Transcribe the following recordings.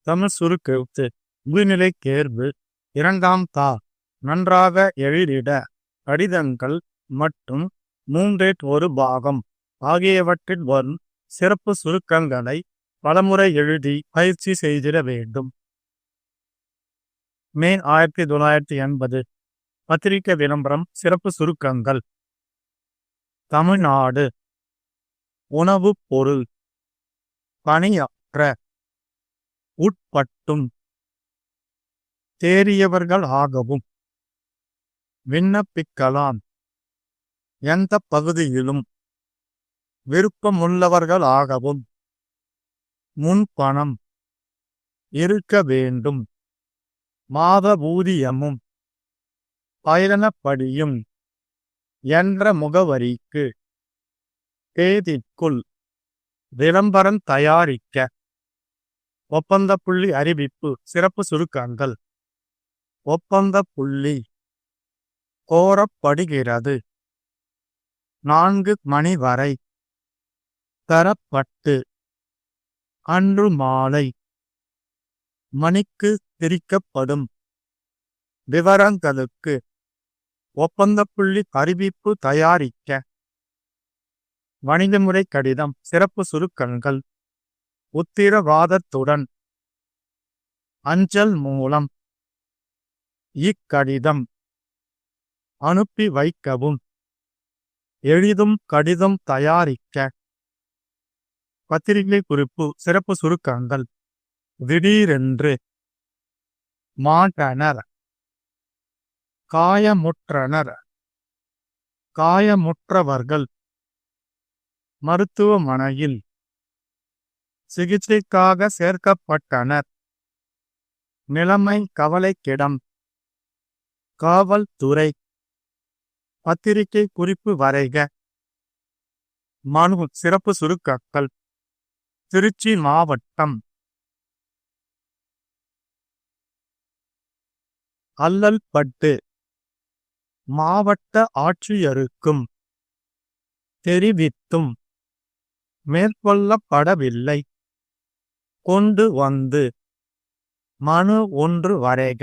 தமிழ் சுருக்கெழுத்து முதுநிலை தேர்வு 2ஆம் தா நன்றாக எழுதிட கடிதங்கள் மற்றும் 1/3 பாகம் ஆகியவற்றில் வரும் சிறப்பு சுருக்கங்களை பலமுறை எழுதி பயிற்சி செய்திட வேண்டும். மே 1980 பத்திரிகை விளம்பரம். சிறப்பு சுருக்கங்கள்: தமிழ்நாடு உணவுப் பொருள், பணியாற்ற, உட்பட்டும், தேறியவர்கள் ஆகவும், விண்ணப்பிக்கலாம், எந்த பகுதியிலும், விருப்பமுள்ளவர்கள் ஆகவும், முன்பணம் இருக்க வேண்டும், மாத ஊதியமும் பயணப்படியும் என்ற முகவரிக்கு தேதிக்குள் விளம்பரம் தயாரிக்க. ஒப்பந்த புள்ளி அறிவிப்பு. சிறப்பு சுருக்கங்கள்: ஒப்பந்த புள்ளி கோரப்படுகிறது 4 மணி வரை தரப்பட்டு அன்று மாலை மணிக்கு பிரிக்கப்படும். விவரங்களுக்கு ஒப்பந்த புள்ளி அறிவிப்பு தயாரிக்க. வணிகமுறை கடிதம். சிறப்பு சுருக்கங்கள்: உத்திரவாதத்துடன் அஞ்சல் மூலம் இக்கடிதம் அனுப்பி வைக்கவும். எளிதும் கடிதம் தயாரிக்க. பத்திரிகை குறிப்பு. சிறப்பு சுருக்கங்கள்: திடீரென்று, மாண்டனர், காயமுற்றனர், காயமுற்றவர்கள், மருத்துவமனையில் சிகிச்சைக்காக சேர்க்கப்பட்டனர், நிலைமை கவலைக்கிடம், காவல்துறை. பத்திரிகை குறிப்பு வரைக. மனு. சிறப்பு சுருக்கங்கள்: திருச்சி மாவட்டம் அல்லல்பட்டு மாவட்ட ஆட்சியருக்கும் தெரிவித்தும் மேற்கொள்ளப்படவில்லை. கொண்டு வந்து மனு ஒன்று வரைக.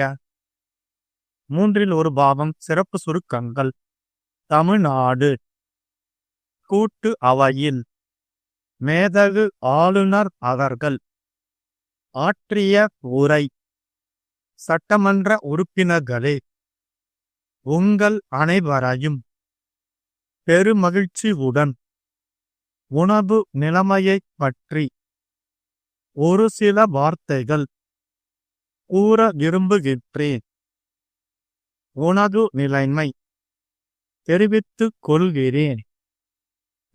1/3 பாகம். சிறப்பு சுருக்கங்கள்: தமிழ்நாடு கூட்டு அவையில் மேதகு ஆளுநர் அவர்கள் ஆற்றிய உரை. சட்டமன்ற உறுப்பினர்களே, உங்கள் அனைவரையும் பெருமகிழ்ச்சியுடன் உணவு நிலைமையைப் பற்றி ஒரு சில வார்த்தைகள் கூற விரும்புகின்றேன். உணவு நிலைமை தெரிவித்துக் கொள்கிறேன்.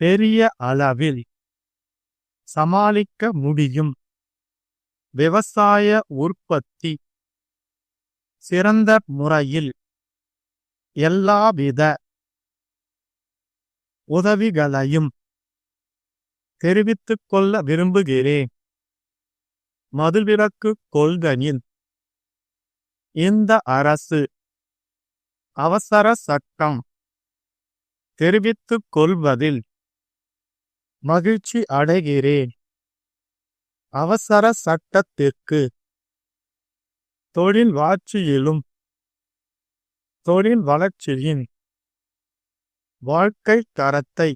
பெரிய அளவில் சமாளிக்க முடியும். விவசாய உற்பத்தி சிறந்த முறையில் எல்லாவித உதவிகளையும் தெரிவித்துக் கொள்ள விரும்புகிறேன். மதுவிலக்கு கொள்கையில் இந்த அரசு அவசர சட்டம் தெரிவித்துக் கொள்வதில் மகிழ்ச்சி அடைகிறேன். அவசர சட்டத்திற்கு தொழில் வளர்ச்சியிலும் தொழில் வளர்ச்சியின் வாழ்க்கை தரத்தை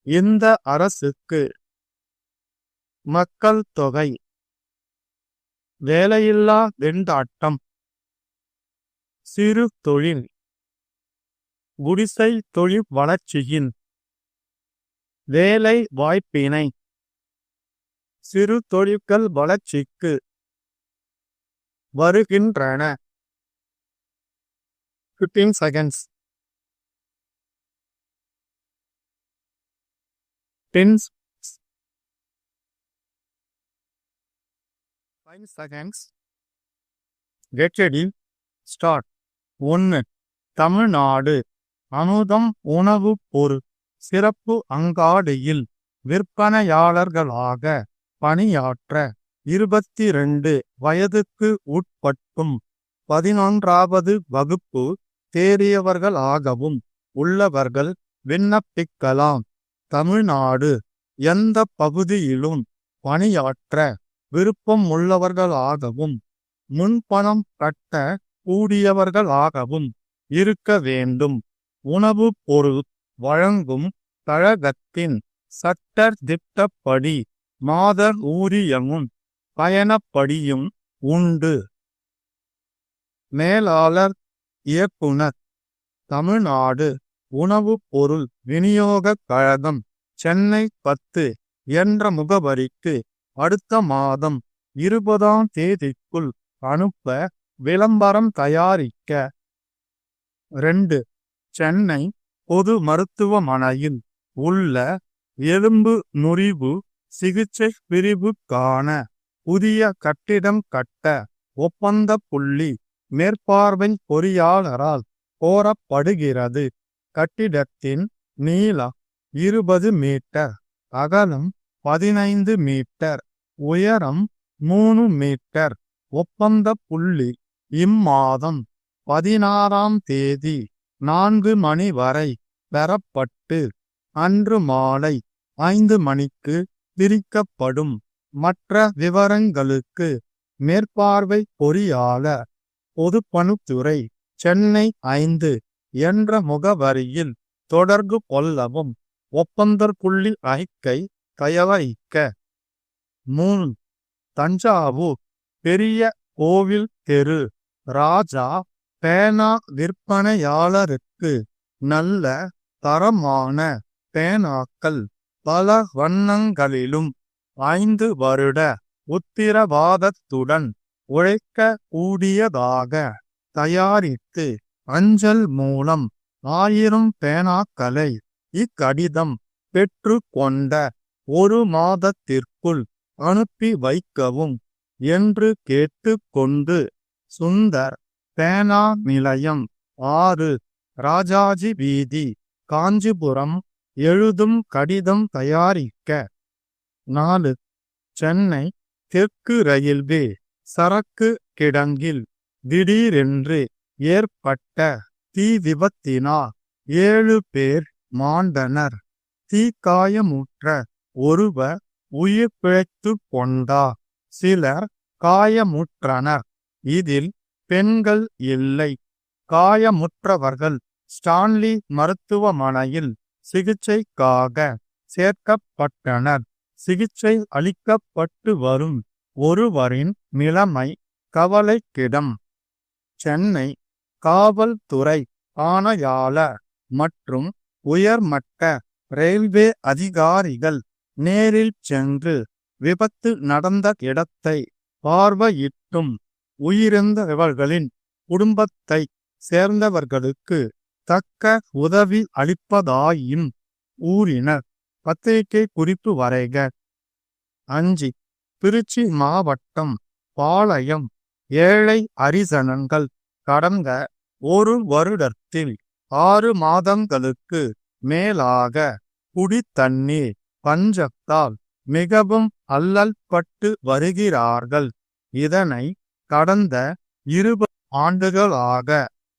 இந்த அரசுக்கு மக்கள் தொகை, வேலையில்லா திண்டாட்டம், சிறு தொழில், குடிசை தொழில் வளர்ச்சியின் வேலை வாய்ப்பினை சிறு தொழில்கள் வளர்ச்சிக்கு வருகின்றன. 15 seconds. 10 5 seconds. Get ready. Start. 1. Tamil Nadu அமுதம் உணவுப் பொருள் சிறப்பு அங்காடியில் விற்பனையாளர்களாக பணியாற்ற 22 வயதுக்கு உட்பட்டும் 11வது வகுப்பு தேறியவர்களாகவும் உள்ளவர்கள் விண்ணப்பிக்கலாம். தமிழ்நாடு எந்த பகுதியிலும் பணியாற்ற விருப்பம் உள்ளவர்களாகவும் முன்பணம் கட்ட கூடியவர்களாகவும் இருக்க வேண்டும். உணவு பொருள் வழங்கும் கழகத்தின் சட்ட திட்டப்படி மாதர் ஊதியமும் பயணப்படியும் உண்டு. மேலாளர் இயக்குனர் தமிழ்நாடு உணவு பொருள் விநியோகக் கழகம் சென்னை 10 என்ற முகவரிக்கு அடுத்த மாதம் 20ஆம் தேதிக்குள் அனுப்ப விளம்பரம் தயாரிக்க. 2. சென்னை பொது மருத்துவமனையில் உள்ள எலும்பு முறிவு சிகிச்சை பிரிவுக்கான புதிய கட்டிடம் கட்ட ஒப்பந்த புள்ளி மேற்பார்வை பொறியாளரால் கோரப்படுகிறது. கட்டிடத்தின் நீளம் 20 மீட்டர், அகலம் 15 மீட்டர், உயரம் 3 மீட்டர். ஒப்பந்த புள்ளி இம்மாதம் 16ஆம் தேதி 4 மணி வரை பெறப்பட்டு அன்று மாலை 5 மணிக்கு பிரிக்கப்படும். மற்ற விவரங்களுக்கு மேற்பார்வை பொறியாளர், பொதுப்பணித்துறை, சென்னை 5 என்ற முகவரியில் தொடர்பு கொள்ளவும். ஒப்பந்தர் புள்ளி அறிக்கை தயாரிக்க. 3. தஞ்சாவூர் பெரிய கோவில் தெரு ராஜா பேனா விற்பனையாளருக்கு நல்ல தரமான பேனாக்கள் பல வண்ணங்களிலும் 5 வருட உத்திரவாதத்துடன் உழைக்க கூடியதாக தயாரித்து அஞ்சல் மூலம் 1000 பேனாக்களை இக்கடிதம் பெற்று கொண்ட 1 மாதத்திற்குள் அனுப்பி வைக்கவும் என்று கேட்டுக்கொண்டு. சுந்தர் பேனா நிலையம் 6 ராஜாஜி வீதி காஞ்சிபுரம் எழுதும் கடிதம் தயாரிக்க. 4. சென்னை தெற்கு ரயில்வே சரக்கு கிடங்கில் திடீரென்று ஏற்பட்ட தீ விபத்தினால் 7 பேர் மாண்டனர். தீக்காயமுற்ற ஒருவர் உயிர் பிழைத்துக் கொண்டார். சிலர் காயமுற்றனர். இதில் பெண்கள் இல்லை. காயமுற்றவர்கள் ஸ்டான்லி மருத்துவமனையில் சிகிச்சைக்காக சேர்க்கப்பட்டனர். சிகிச்சை அளிக்கப்பட்டு வரும் ஒருவரின் நிலைமை கவலைக்கிடம். சென்னை காவல்துறை ஆணையாளர் மற்றும் உயர்மட்ட ரயில்வே அதிகாரிகள் நேரில் சென்று விபத்து நடந்த இடத்தை பார்வையிட்டும் உயிரிழந்தவர்களின் குடும்பத்தை சேர்ந்தவர்களுக்கு தக்க உதவி அளிப்பதாயும் கூறினர். பத்திரிகை குறிப்பு வரைக. 5. திருச்சி மாவட்டம் பாளையம் ஏழை ஹரிஜனங்கள் கடந்த 1 வருடத்தில் 6 மாதங்களுக்கு மேலாக குடித்தண்ணீர் பஞ்சத்தால் மிகவும் அல்லல்பட்டு வருகிறார்கள். இதனை கடந்த 20 ஆண்டுகளாக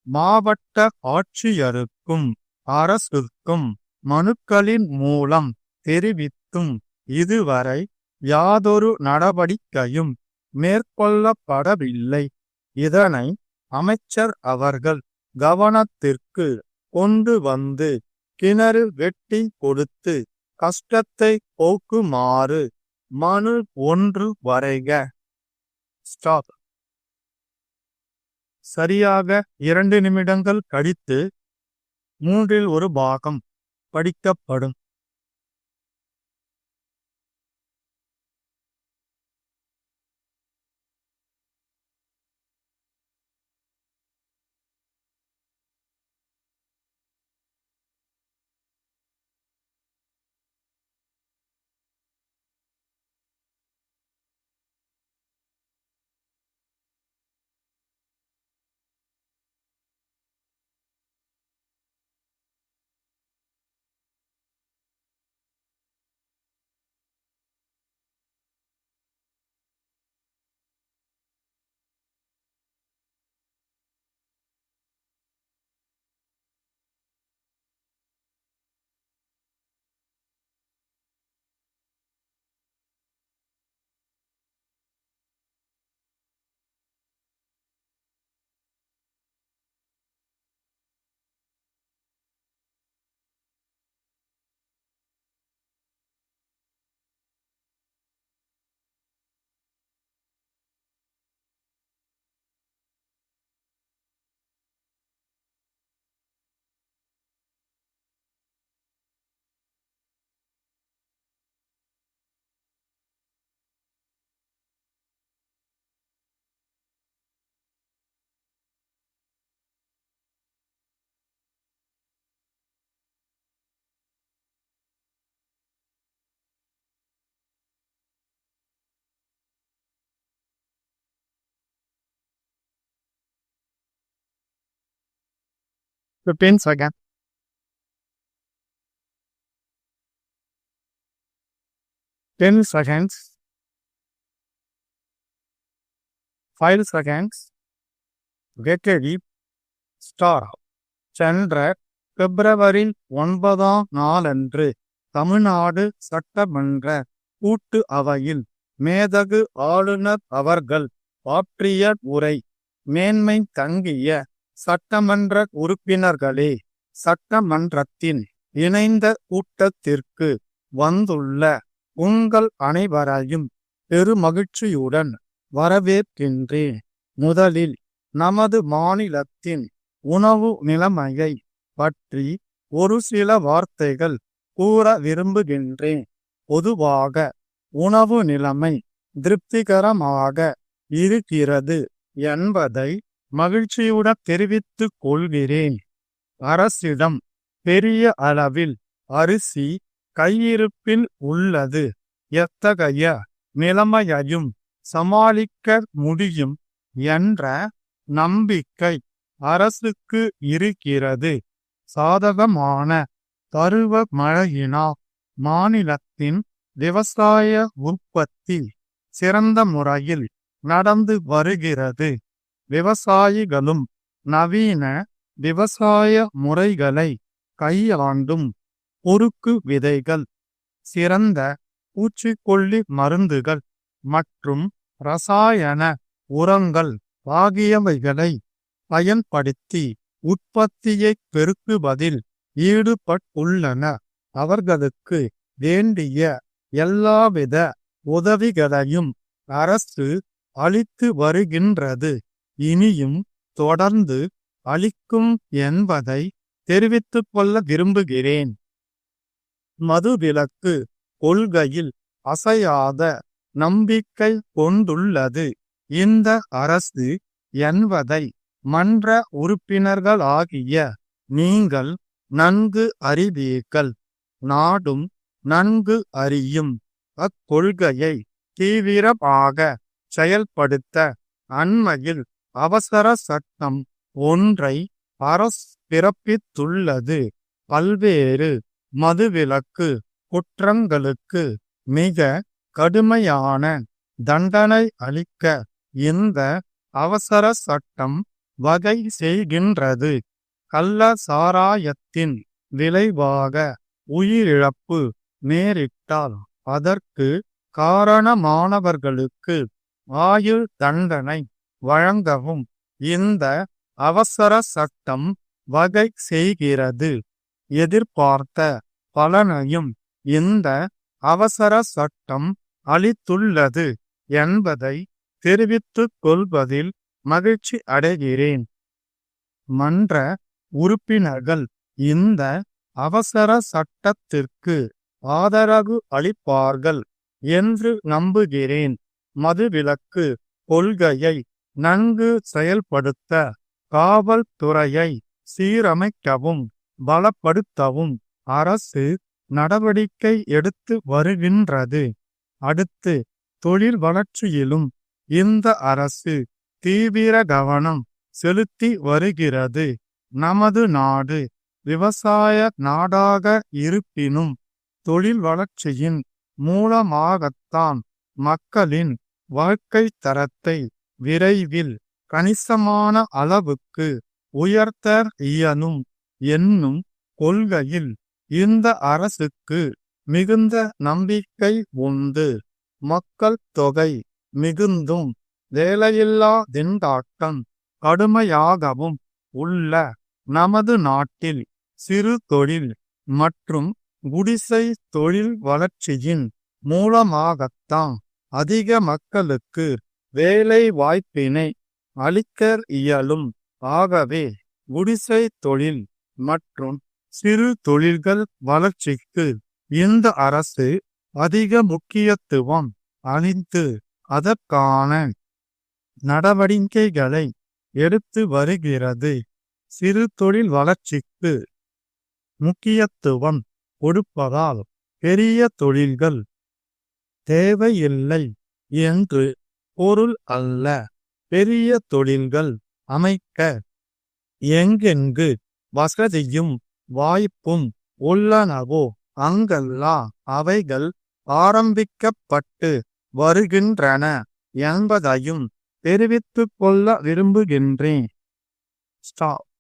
மாவட்ட ஆட்சியருக்கும் அரசுக்கும் மனுக்களின் மூலம் தெரிவித்தும் இதுவரை யாதொரு நடவடிக்கையும் மேற்கொள்ளப்படவில்லை. இதனை அமைச்சர் அவர்கள் கவனத்திற்கு கொண்டு வந்து கிணறு வெட்டி கொடுத்து கஷ்டத்தை போக்குமாறு மனு 1 வரைக. ஸ்டாப். சரியாக 2 நிமிடங்கள் கழித்து 3இல் 1 பாகம் படிக்கப்படும். 15 seconds. 10 seconds. 5 seconds. Get ready. Start. சென்ற பிப்ரவரி 9ஆம் நாளன்று தமிழ்நாடு சட்டமன்ற கூட்டு அவையில் மேதகு ஆளுநர் அவர்கள் ஆற்றிய உரை. மேன்மை தங்கிய சட்டமன்ற உறுப்பினர்களே, சட்டமன்றத்தின் இணைந்த கூட்டத்திற்கு வந்துள்ள உங்கள் அனைவரையும் பெருமகிழ்ச்சியுடன் வரவேற்கின்றேன். முதலில் நமது மாநிலத்தின் உணவு நிலைமையை பற்றி ஒரு சில வார்த்தைகள் கூற விரும்புகின்றேன். பொதுவாக உணவு நிலைமை திருப்திகரமாக இருக்கிறது என்பதை மகிழ்ச்சியுடன் தெரிவித்துக் கொள்கிறேன். அரசிடம் பெரிய அளவில் அரிசி கையிருப்பில் உள்ளது. எத்தகைய நிலைமையையும் சமாளிக்க முடியும் என்ற நம்பிக்கை அரசுக்கு இருக்கிறது. சாதகமான பருவ மழையினால் மாநிலத்தின் விவசாய உற்பத்தி சிறந்த முறையில் நடந்து வருகிறது. விவசாயிகளும் நவீன விவசாய முறைகளை கையாண்டும் குறுக்கு விதைகள், சிறந்த பூச்சிக்கொல்லி மருந்துகள் மற்றும் ரசாயன உரங்கள் ஆகியவைகளை பயன்படுத்தி உற்பத்தியை பெருக்குவதில் ஈடுபட்டுள்ளனர். அவர்களுக்கு வேண்டிய எல்லாவித உதவிகளையும் அரசு அளித்து வருகின்றது. இனியும் தொடர்ந்து அளிக்கும் என்பதை தெரிவித்துக் கொள்ள விரும்புகிறேன். மதுவிலக்கு கொள்கையில் அசையாத நம்பிக்கை கொண்டுள்ளது இந்த அரசு என்பதை மன்ற உறுப்பினர்களாகிய நீங்கள் நன்கு அறிவீர்கள். நாடும் நன்கு அறியும். அக்கொள்கையை தீவிரமாக செயல்படுத்த அண்மையில் அவசர சட்டம் ஒன்றை அரசு பிறப்பித்துள்ளது. பல்வேறு மதுவிலக்கு குற்றங்களுக்கு மிக கடுமையான தண்டனை அளிக்க இந்த அவசர சட்டம் வகை செய்கின்றது. கள்ள சாராயத்தின் விளைவாக உயிரிழப்பு நேரிட்டால் அதற்கு காரணமானவர்களுக்கு ஆயுள் தண்டனை வழங்கவும் இந்த அவசர சட்டம் வகை செய்கிறது. எதிர்பார்த்த பலனையும் இந்த அவசர சட்டம் அளித்துள்ளது என்பதை தெரிவித்துக் கொள்வதில் மகிழ்ச்சி அடைகிறேன். மன்ற உறுப்பினர்கள் இந்த அவசர சட்டத்திற்கு ஆதரவு அளிப்பார்கள் என்று நம்புகிறேன். மதுவிலக்கு கொள்கையை நன்கு செயல்படுத்த காவல்துறையை சீரமைக்கவும் பலப்படுத்தவும் அரசு நடவடிக்கை எடுத்து வருகின்றது. அடுத்து தொழில் வளர்ச்சியிலும் இந்த அரசு தீவிர கவனம் செலுத்தி வருகிறது. நமது நாடு விவசாய நாடாக இருப்பினும் தொழில் வளர்ச்சியின் மூலமாகத்தான் மக்களின் வாழ்க்கை தரத்தை விரைவில் கணிசமான அளவுக்கு உயர்த்த இயலும் என்னும் கொள்கையில் இந்த அரசுக்கு மிகுந்த நம்பிக்கை உண்டு. மக்கள் தொகை மிகுந்தும் வேலையில்லா திண்டாட்டம் கடுமையாகவும் உள்ள நமது நாட்டில் சிறு தொழில் மற்றும் குடிசை தொழில் வளர்ச்சியின் மூலமாகத்தான் அதிக மக்களுக்கு வேலை வாய்ப்பினை அளிக்க இயலும். ஆகவே குடிசை தொழில் மற்றும் சிறு தொழில்கள் வளர்ச்சிக்கு இந்த அரசு அதிக முக்கியத்துவம் அளித்து அதற்கான நடவடிக்கைகளை எடுத்து வருகிறது. சிறு தொழில் வளர்ச்சிக்கு முக்கியத்துவம் கொடுப்பதால் பெரிய தொழில்கள் தேவையில்லை என்று பொருள் அல்ல. பெரிய தொழில்கள் அமைக்க எங்கெங்கு வசதியும் வாய்ப்பும் உள்ளனவோ அங்கெல்லாம் அவைகள் ஆரம்பிக்கப்பட்டு வருகின்றன என்பதையும் தெரிவித்துக் கொள்ள விரும்புகின்றேன். Stop.